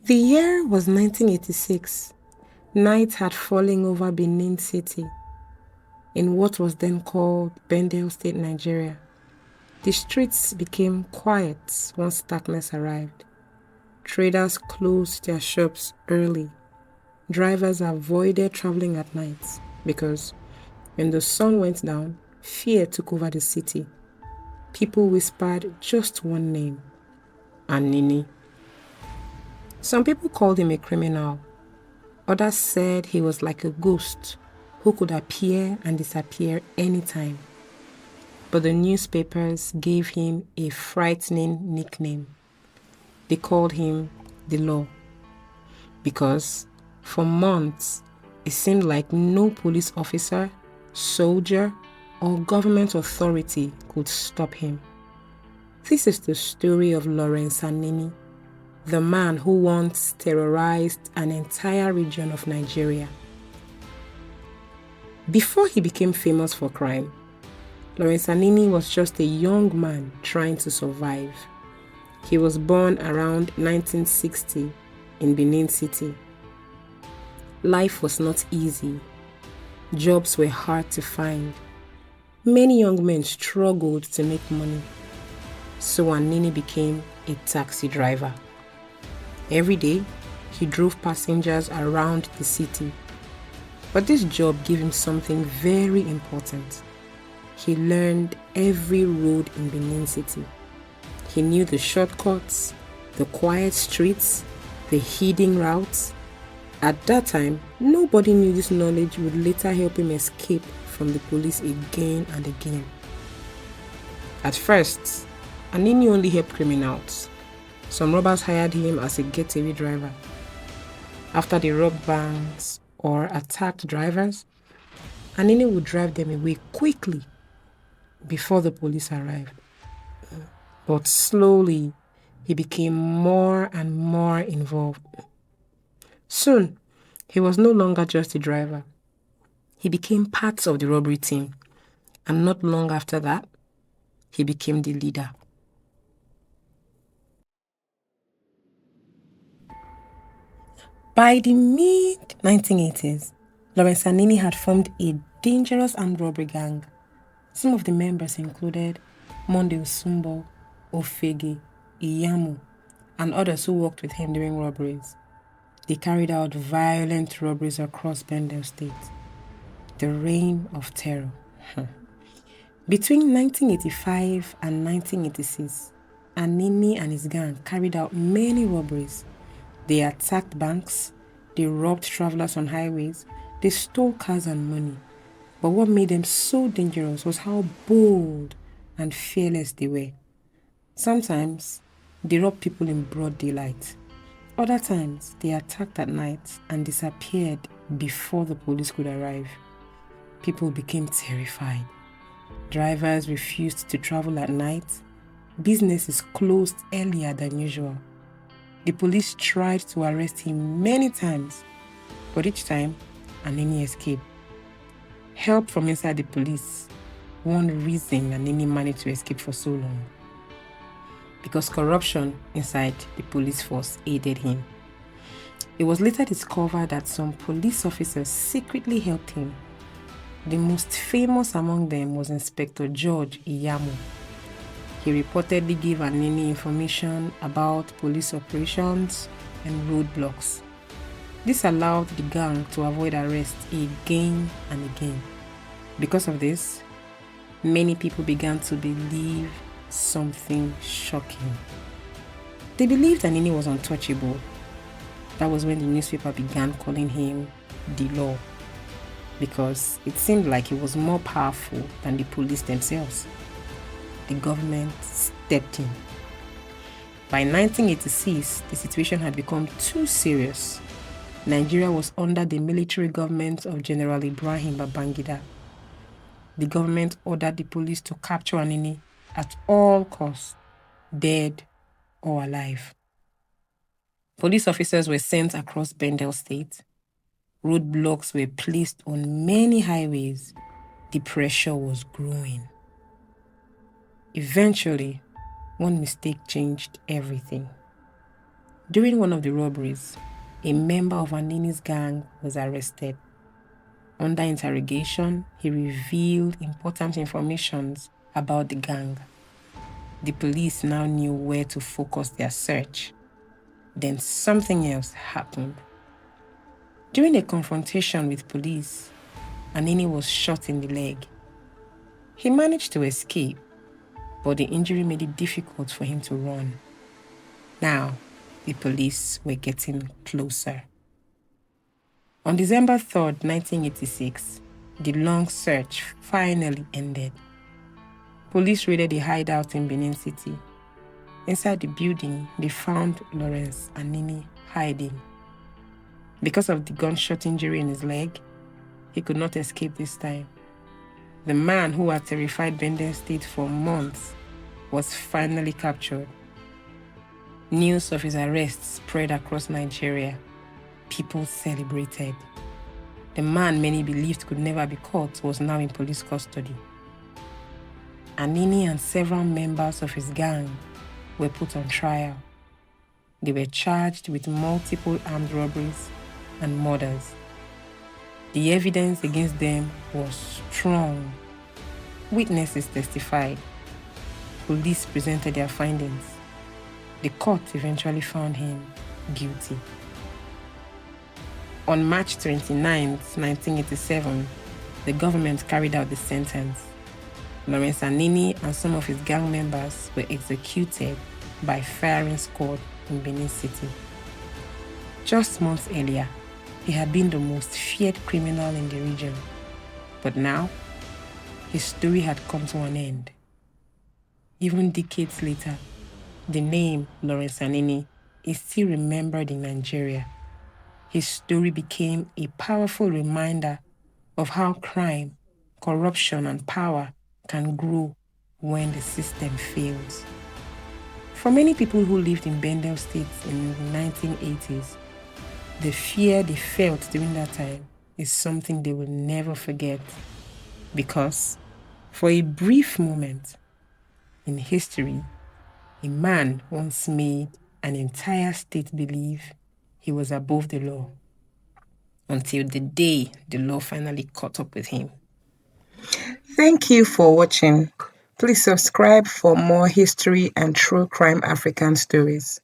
The year was 1986. Night had fallen over Benin City, in what was then called Benin State, Nigeria. The streets became quiet once darkness arrived. Traders closed their shops early. Drivers avoided traveling at night because when the sun went down, fear took over the city. People whispered just one name, Anini. Some people called him a criminal. Others said he was like a ghost who could appear and disappear anytime. But the newspapers gave him a frightening nickname. They called him the Law. Because for months, it seemed like no police officer, soldier, or government authority could stop him. This is the story of Lawrence Anini, the man who once terrorized an entire region of Nigeria. Before he became famous for crime, Lawrence Anini was just a young man trying to survive. He was born around 1960 in Benin City. Life was not easy. Jobs were hard to find. Many young men struggled to make money. So Anini became a taxi driver. Every day, he drove passengers around the city. But this job gave him something very important. He learned every road in Benin City. He knew the shortcuts, the quiet streets, the hidden routes. At that time, nobody knew this knowledge would later help him escape from the police again and again. At first, Anini only helped criminals. Some robbers hired him as a getaway driver. After they robbed banks or attacked drivers, Anini would drive them away quickly before the police arrived. But slowly, he became more and more involved. Soon, he was no longer just a driver. He became part of the robbery team. And not long after that, he became the leader. By the mid-1980s, Lawrence Anini had formed a dangerous armed robbery gang. Some of the members included Monde Osumbo, Ofege, Iyamu, and others who worked with him during robberies. They carried out violent robberies across Benin State. The reign of terror. Between 1985 and 1986, Anini and his gang carried out many robberies. They attacked banks, they robbed travelers on highways, they stole cars and money. But what made them so dangerous was how bold and fearless they were. Sometimes, they robbed people in broad daylight. Other times, they attacked at night and disappeared before the police could arrive. People became terrified. Drivers refused to travel at night. Businesses closed earlier than usual. The police tried to arrest him many times, but each time, Anini escaped. Help from inside the police, one reason Anini managed to escape for so long. Because corruption inside the police force aided him. It was later discovered that some police officers secretly helped him. The most famous among them was Inspector George Iyamu. He reportedly gave Anini information about police operations and roadblocks. This allowed the gang to avoid arrest again and again. Because of this, many people began to believe something shocking. They believed Anini was untouchable. That was when the newspaper began calling him the Law, because it seemed like he was more powerful than the police themselves. The government stepped in. By 1986, the situation had become too serious. Nigeria was under the military government of General Ibrahim Babangida. The government ordered the police to capture Anini at all costs, dead or alive. Police officers were sent across Benin State. Roadblocks were placed on many highways. The pressure was growing. Eventually, one mistake changed everything. During one of the robberies, a member of Anini's gang was arrested. Under interrogation, he revealed important information about the gang. The police now knew where to focus their search. Then something else happened. During a confrontation with police, Anini was shot in the leg. He managed to escape, but the injury made it difficult for him to run. Now, the police were getting closer. On December 3rd, 1986, the long search finally ended. Police raided a hideout in Benin City. Inside the building, they found Lawrence Anini hiding. Because of the gunshot injury in his leg, he could not escape this time. The man who had terrified Benin State for months was finally captured. News of his arrest spread across Nigeria. People celebrated. The man many believed could never be caught was now in police custody. Anini and several members of his gang were put on trial. They were charged with multiple armed robberies and murders. The evidence against them was strong. Witnesses testified. Police presented their findings. The court eventually found him guilty. On March 29, 1987, the government carried out the sentence. Lawrence Anini and some of his gang members were executed by firing squad in Benin City. Just months earlier, he had been the most feared criminal in the region. But now, his story had come to an end. Even decades later, the name Lawrence Anini is still remembered in Nigeria. His story became a powerful reminder of how crime, corruption, and power can grow when the system fails. For many people who lived in Benin State in the 1980s, the fear they felt during that time is something they will never forget. Because for a brief moment in history, a man once made an entire state believe he was above the law, until the day the law finally caught up with him. Thank you for watching. Please subscribe for more history and true crime African stories.